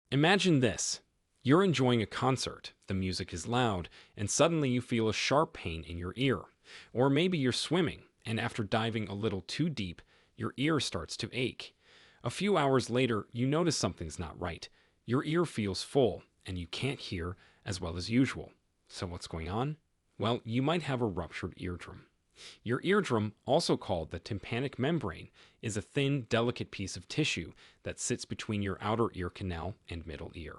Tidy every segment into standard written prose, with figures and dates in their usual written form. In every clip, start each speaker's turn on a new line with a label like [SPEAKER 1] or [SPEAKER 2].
[SPEAKER 1] Imagine this. You're enjoying a concert, the music is loud, and suddenly you feel a sharp pain in your ear. Or maybe you're swimming, and after diving a little too deep, your ear starts to ache. A few hours later, you notice something's not right. Your ear feels full, and you can't hear as well as usual. So what's going on? Well, you might have a ruptured eardrum. Your eardrum, also called the tympanic membrane, is a thin, delicate piece of tissue that sits between your outer ear canal and middle ear.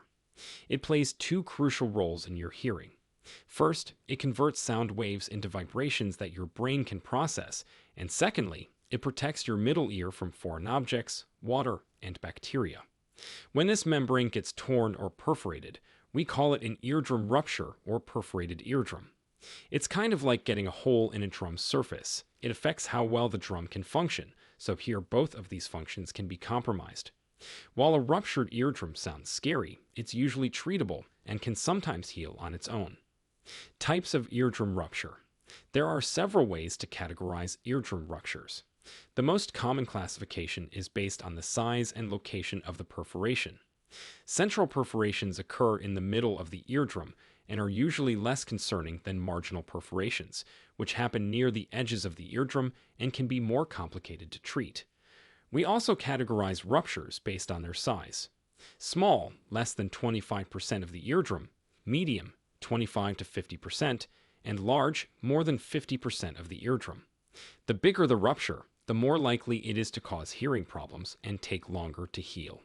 [SPEAKER 1] It plays two crucial roles in your hearing. First, it converts sound waves into vibrations that your brain can process, and secondly, it protects your middle ear from foreign objects, water, and bacteria. When this membrane gets torn or perforated, we call it an eardrum rupture or perforated eardrum. It's kind of like getting a hole in a drum's surface. It affects how well the drum can function, so here both of these functions can be compromised. While a ruptured eardrum sounds scary, it's usually treatable and can sometimes heal on its own. Types of eardrum rupture. There are several ways to categorize eardrum ruptures. The most common classification is based on the size and location of the perforation. Central perforations occur in the middle of the eardrum and are usually less concerning than marginal perforations, which happen near the edges of the eardrum and can be more complicated to treat. We also categorize ruptures based on their size. Small, less than 25% of the eardrum; medium, 25 to 50%; and large, more than 50% of the eardrum. The bigger the rupture, the more likely it is to cause hearing problems and take longer to heal.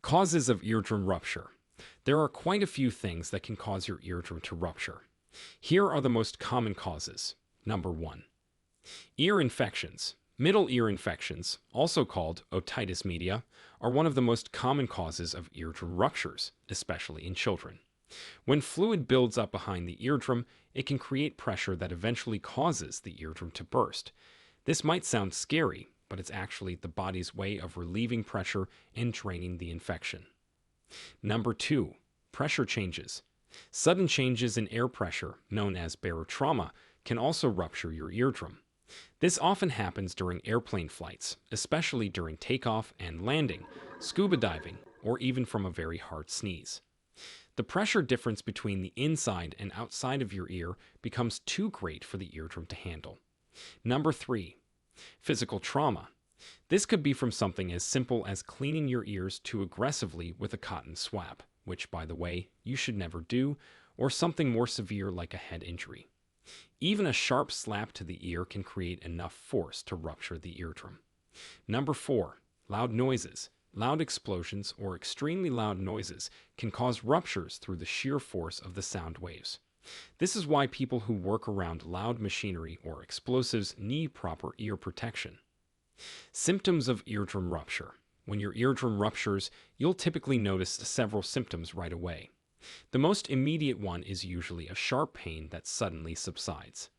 [SPEAKER 1] Causes of eardrum rupture. There are quite a few things that can cause your eardrum to rupture. Here are the most common causes. Number 1. Ear infections. Middle ear infections, also called otitis media, are one of the most common causes of eardrum ruptures, especially in children. When fluid builds up behind the eardrum, it can create pressure that eventually causes the eardrum to burst. This might sound scary, but it's actually the body's way of relieving pressure and draining the infection. Number 2. Pressure changes. Sudden changes in air pressure, known as barotrauma, can also rupture your eardrum. This often happens during airplane flights, especially during takeoff and landing, scuba diving, or even from a very hard sneeze. The pressure difference between the inside and outside of your ear becomes too great for the eardrum to handle. Number 3. Physical trauma. This could be from something as simple as cleaning your ears too aggressively with a cotton swab, which, by the way, you should never do, or something more severe like a head injury. Even a sharp slap to the ear can create enough force to rupture the eardrum. Number 4. Loud noises. Loud explosions or extremely loud noises can cause ruptures through the sheer force of the sound waves. This is why people who work around loud machinery or explosives need proper ear protection. Symptoms of eardrum rupture. When your eardrum ruptures, you'll typically notice several symptoms right away. The most immediate one is usually a sharp pain that suddenly subsides.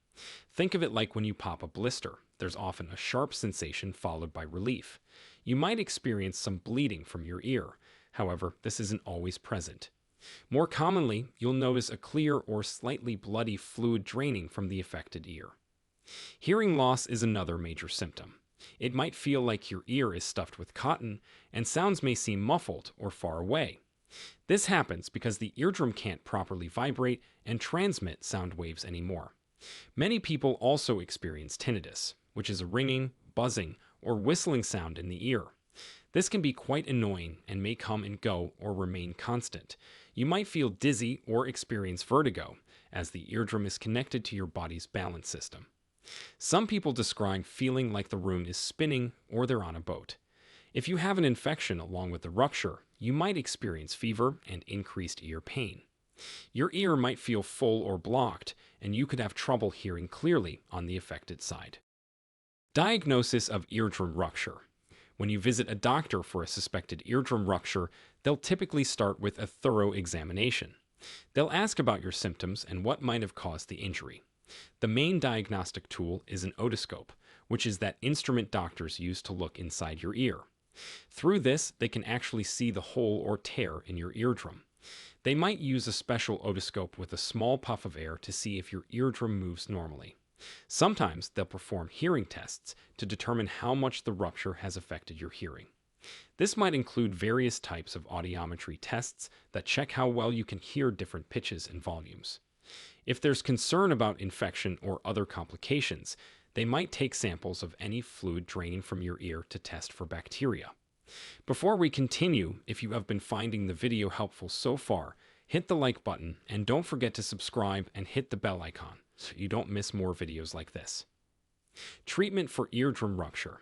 [SPEAKER 1] Think of it like when you pop a blister. There's often a sharp sensation followed by relief. You might experience some bleeding from your ear. However, this isn't always present. More commonly, you'll notice a clear or slightly bloody fluid draining from the affected ear. Hearing loss is another major symptom. It might feel like your ear is stuffed with cotton, and sounds may seem muffled or far away. This happens because the eardrum can't properly vibrate and transmit sound waves anymore. Many people also experience tinnitus, which is a ringing, buzzing, or whistling sound in the ear. This can be quite annoying and may come and go or remain constant. You might feel dizzy or experience vertigo, as the eardrum is connected to your body's balance system. Some people describe feeling like the room is spinning or they're on a boat. If you have an infection along with the rupture, you might experience fever and increased ear pain. Your ear might feel full or blocked, and you could have trouble hearing clearly on the affected side. Diagnosis of eardrum rupture. When you visit a doctor for a suspected eardrum rupture, they'll typically start with a thorough examination. They'll ask about your symptoms and what might have caused the injury. The main diagnostic tool is an otoscope, which is that instrument doctors use to look inside your ear. Through this, they can actually see the hole or tear in your eardrum. They might use a special otoscope with a small puff of air to see if your eardrum moves normally. Sometimes they'll perform hearing tests to determine how much the rupture has affected your hearing. This might include various types of audiometry tests that check how well you can hear different pitches and volumes. If there's concern about infection or other complications, they might take samples of any fluid draining from your ear to test for bacteria. Before we continue, if you have been finding the video helpful so far, hit the like button and don't forget to subscribe and hit the bell icon so you don't miss more videos like this. Treatment for eardrum rupture.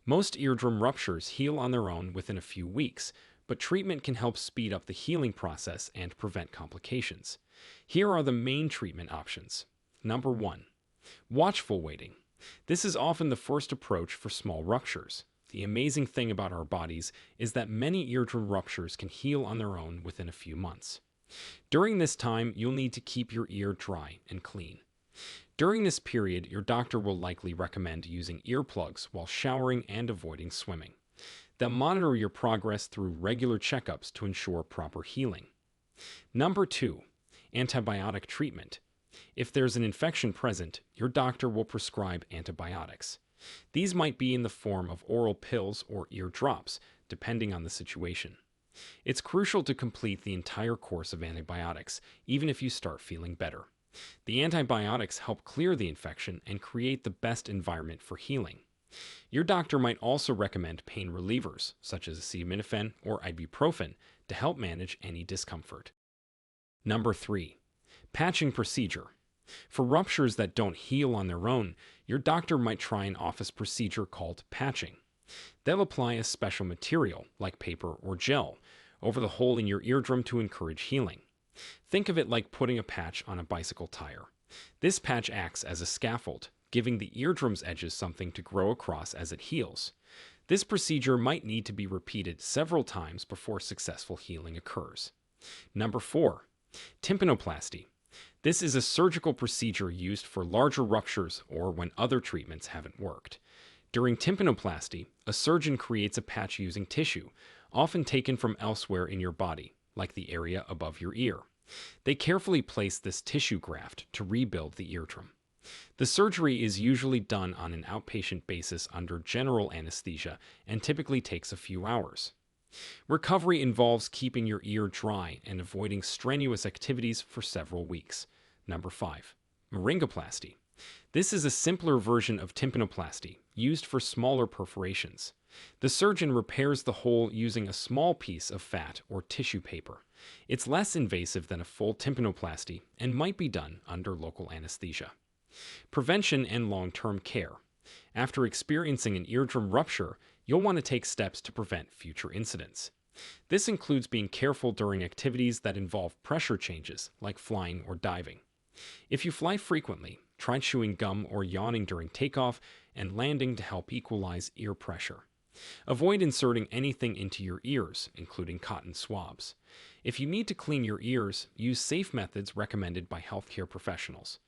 [SPEAKER 1] Most eardrum ruptures heal on their own within a few weeks, but treatment can help speed up the healing process and prevent complications. Here are the main treatment options. Number 1. Watchful waiting. This is often the first approach for small ruptures. The amazing thing about our bodies is that many eardrum ruptures can heal on their own within a few months. During this time, you'll need to keep your ear dry and clean. During this period, your doctor will likely recommend using earplugs while showering and avoiding swimming. They'll monitor your progress through regular checkups to ensure proper healing. Number 2. Antibiotic treatment. If there's an infection present, your doctor will prescribe antibiotics. These might be in the form of oral pills or ear drops, depending on the situation. It's crucial to complete the entire course of antibiotics, even if you start feeling better. The antibiotics help clear the infection and create the best environment for healing. Your doctor might also recommend pain relievers, such as acetaminophen or ibuprofen, to help manage any discomfort. Number 3. Patching procedure. For ruptures that don't heal on their own, your doctor might try an office procedure called patching. They'll apply a special material, like paper or gel, over the hole in your eardrum to encourage healing. Think of it like putting a patch on a bicycle tire. This patch acts as a scaffold, giving the eardrum's edges something to grow across as it heals. This procedure might need to be repeated several times before successful healing occurs. Number 4. Tympanoplasty. This is a surgical procedure used for larger ruptures or when other treatments haven't worked. During tympanoplasty, a surgeon creates a patch using tissue, often taken from elsewhere in your body, like the area above your ear. They carefully place this tissue graft to rebuild the eardrum. The surgery is usually done on an outpatient basis under general anesthesia and typically takes a few hours. Recovery involves keeping your ear dry and avoiding strenuous activities for several weeks. Number 5. Laryngoplasty. This is a simpler version of tympanoplasty, used for smaller perforations. The surgeon repairs the hole using a small piece of fat or tissue paper. It's less invasive than a full tympanoplasty and might be done under local anesthesia. Prevention and long-term care. After experiencing an eardrum rupture, you'll want to take steps to prevent future incidents. This includes being careful during activities that involve pressure changes, like flying or diving. If you fly frequently, try chewing gum or yawning during takeoff and landing to help equalize ear pressure. Avoid inserting anything into your ears, including cotton swabs. If you need to clean your ears, use safe methods recommended by healthcare professionals.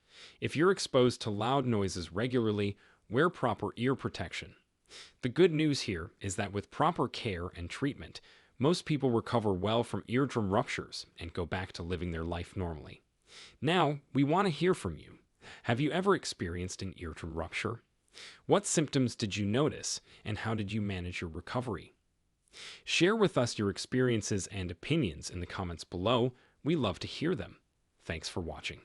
[SPEAKER 1] If you're exposed to loud noises regularly, wear proper ear protection. The good news here is that with proper care and treatment, most people recover well from eardrum ruptures and go back to living their life normally. Now, we want to hear from you. Have you ever experienced an eardrum rupture? What symptoms did you notice, and how did you manage your recovery? Share with us your experiences and opinions in the comments below. We love to hear them. Thanks for watching.